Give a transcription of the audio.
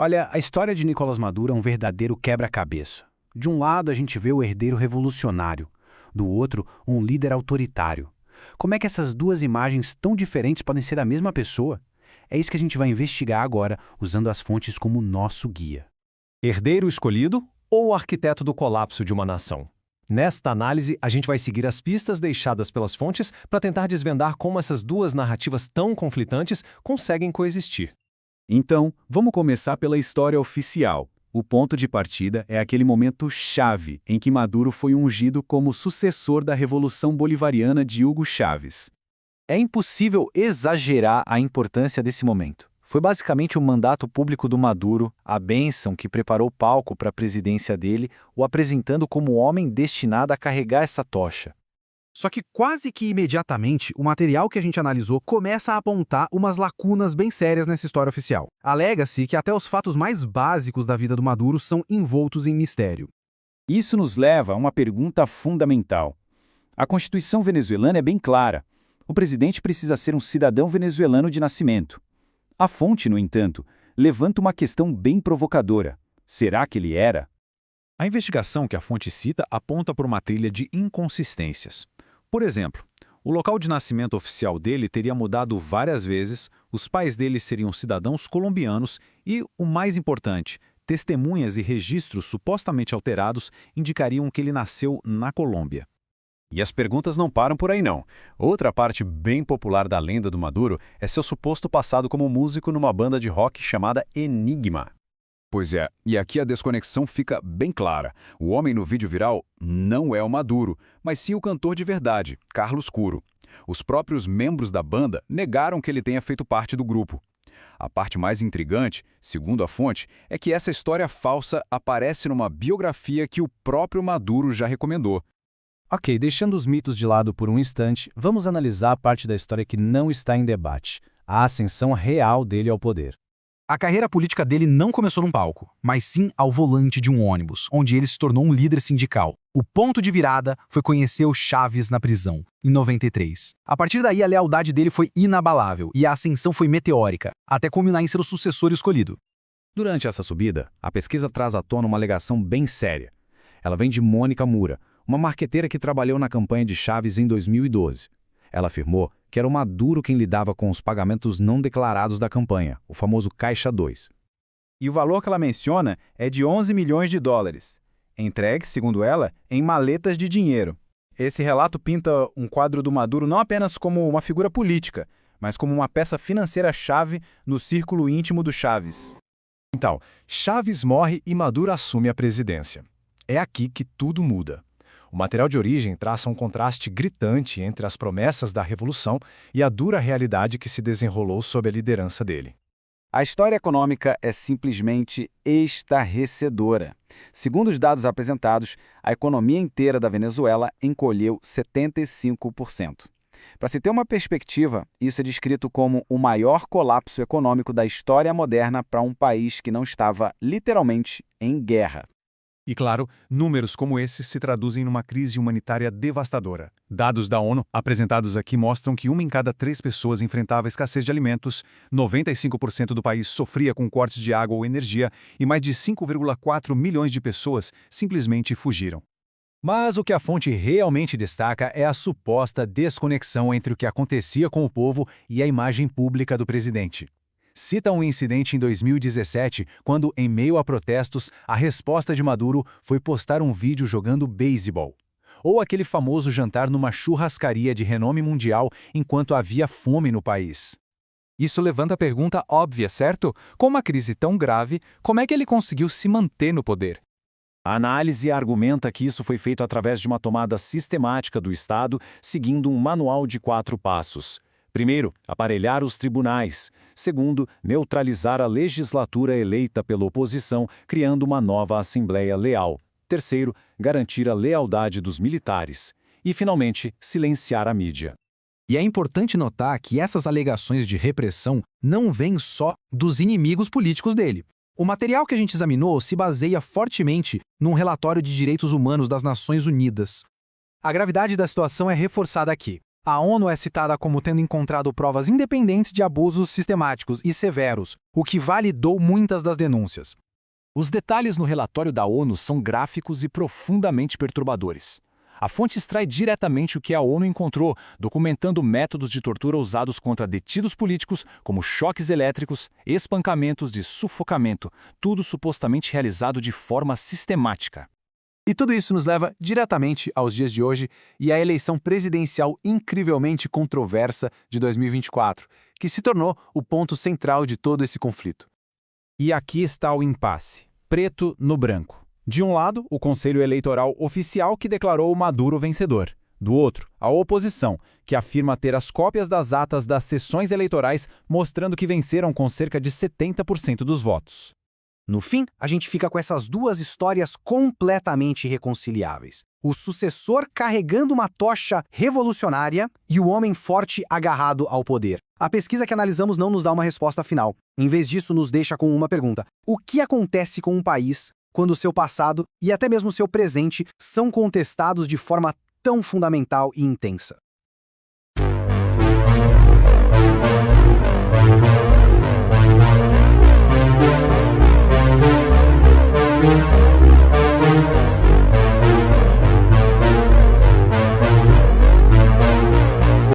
Olha, a história de Nicolás Maduro é um verdadeiro quebra-cabeça. De um lado, a gente vê o herdeiro revolucionário, do outro, um líder autoritário. Como é que essas duas imagens tão diferentes podem ser a mesma pessoa? É isso que a gente vai investigar agora, usando as fontes como nosso guia. Herdeiro escolhido ou arquiteto do colapso de uma nação? Nesta análise, a gente vai seguir as pistas deixadas pelas fontes para tentar desvendar como essas duas narrativas tão conflitantes conseguem coexistir. Então, vamos começar pela história oficial. O ponto de partida é aquele momento chave em que Maduro foi ungido como sucessor da Revolução Bolivariana de Hugo Chávez. É impossível exagerar a importância desse momento. Foi basicamente o mandato público do Maduro, a bênção que preparou o palco para a presidência dele, o apresentando como o homem destinado a carregar essa tocha. Só que quase que imediatamente, o material que a gente analisou começa a apontar umas lacunas bem sérias nessa história oficial. Alega-se que até os fatos mais básicos da vida do Maduro são envoltos em mistério. Isso nos leva a uma pergunta fundamental. A Constituição venezuelana é bem clara. O presidente precisa ser um cidadão venezuelano de nascimento. A fonte, no entanto, levanta uma questão bem provocadora. Será que ele era? A investigação que a fonte cita aponta por uma trilha de inconsistências. Por exemplo, o local de nascimento oficial dele teria mudado várias vezes, os pais dele seriam cidadãos colombianos e, o mais importante, testemunhas e registros supostamente alterados indicariam que ele nasceu na Colômbia. E as perguntas não param por aí não. Outra parte bem popular da lenda do Maduro é seu suposto passado como músico numa banda de rock chamada Enigma. Pois é, e aqui a desconexão fica bem clara. O homem no vídeo viral não é o Maduro, mas sim o cantor de verdade, Carlos Curo. Os próprios membros da banda negaram que ele tenha feito parte do grupo. A parte mais intrigante, segundo a fonte, é que essa história falsa aparece numa biografia que o próprio Maduro já recomendou. Ok, deixando os mitos de lado por um instante, vamos analisar a parte da história que não está em debate, a ascensão real dele ao poder. A carreira política dele não começou num palco, mas sim ao volante de um ônibus, onde ele se tornou um líder sindical. O ponto de virada foi conhecer o Chávez na prisão, em 93. A partir daí, a lealdade dele foi inabalável e a ascensão foi meteórica, até culminar em ser o sucessor escolhido. Durante essa subida, a pesquisa traz à tona uma alegação bem séria. Ela vem de Mônica Mura, uma marqueteira que trabalhou na campanha de Chávez em 2012. Ela afirmou que era o Maduro quem lidava com os pagamentos não declarados da campanha, o famoso Caixa 2. E o valor que ela menciona é de 11 milhões de dólares, entregues, segundo ela, em maletas de dinheiro. Esse relato pinta um quadro do Maduro não apenas como uma figura política, mas como uma peça financeira-chave no círculo íntimo do Chávez. Então, Chávez morre e Maduro assume a presidência. É aqui que tudo muda. O material de origem traça um contraste gritante entre as promessas da Revolução e a dura realidade que se desenrolou sob a liderança dele. A história econômica é simplesmente estarrecedora. Segundo os dados apresentados, a economia inteira da Venezuela encolheu 75%. Para se ter uma perspectiva, isso é descrito como o maior colapso econômico da história moderna para um país que não estava, literalmente, em guerra. E claro, números como esses se traduzem numa crise humanitária devastadora. Dados da ONU apresentados aqui mostram que 1 em cada 3 pessoas enfrentava escassez de alimentos, 95% do país sofria com cortes de água ou energia e mais de 5,4 milhões de pessoas simplesmente fugiram. Mas o que a fonte realmente destaca é a suposta desconexão entre o que acontecia com o povo e a imagem pública do presidente. Cita um incidente em 2017, quando, em meio a protestos, a resposta de Maduro foi postar um vídeo jogando beisebol. Ou aquele famoso jantar numa churrascaria de renome mundial enquanto havia fome no país. Isso levanta a pergunta óbvia, certo? Com uma crise tão grave, como é que ele conseguiu se manter no poder? A análise argumenta que isso foi feito através de uma tomada sistemática do Estado, seguindo um manual de 4 passos. Primeiro, aparelhar os tribunais. Segundo, neutralizar a legislatura eleita pela oposição, criando uma nova Assembleia Leal. Terceiro, garantir a lealdade dos militares. E, finalmente, silenciar a mídia. E é importante notar que essas alegações de repressão não vêm só dos inimigos políticos dele. O material que a gente examinou se baseia fortemente num relatório de direitos humanos das Nações Unidas. A gravidade da situação é reforçada aqui. A ONU é citada como tendo encontrado provas independentes de abusos sistemáticos e severos, o que validou muitas das denúncias. Os detalhes no relatório da ONU são gráficos e profundamente perturbadores. A fonte extrai diretamente o que a ONU encontrou, documentando métodos de tortura usados contra detidos políticos, como choques elétricos, espancamentos de sufocamento, tudo supostamente realizado de forma sistemática. E tudo isso nos leva diretamente aos dias de hoje e à eleição presidencial incrivelmente controversa de 2024, que se tornou o ponto central de todo esse conflito. E aqui está o impasse, preto no branco. De um lado, o Conselho Eleitoral Oficial que declarou Maduro vencedor. Do outro, a oposição, que afirma ter as cópias das atas das sessões eleitorais mostrando que venceram com cerca de 70% dos votos. No fim, a gente fica com essas duas histórias completamente irreconciliáveis. O sucessor carregando uma tocha revolucionária e o homem forte agarrado ao poder. A pesquisa que analisamos não nos dá uma resposta final. Em vez disso, nos deixa com uma pergunta. O que acontece com um país quando seu passado e até mesmo seu presente são contestados de forma tão fundamental e intensa?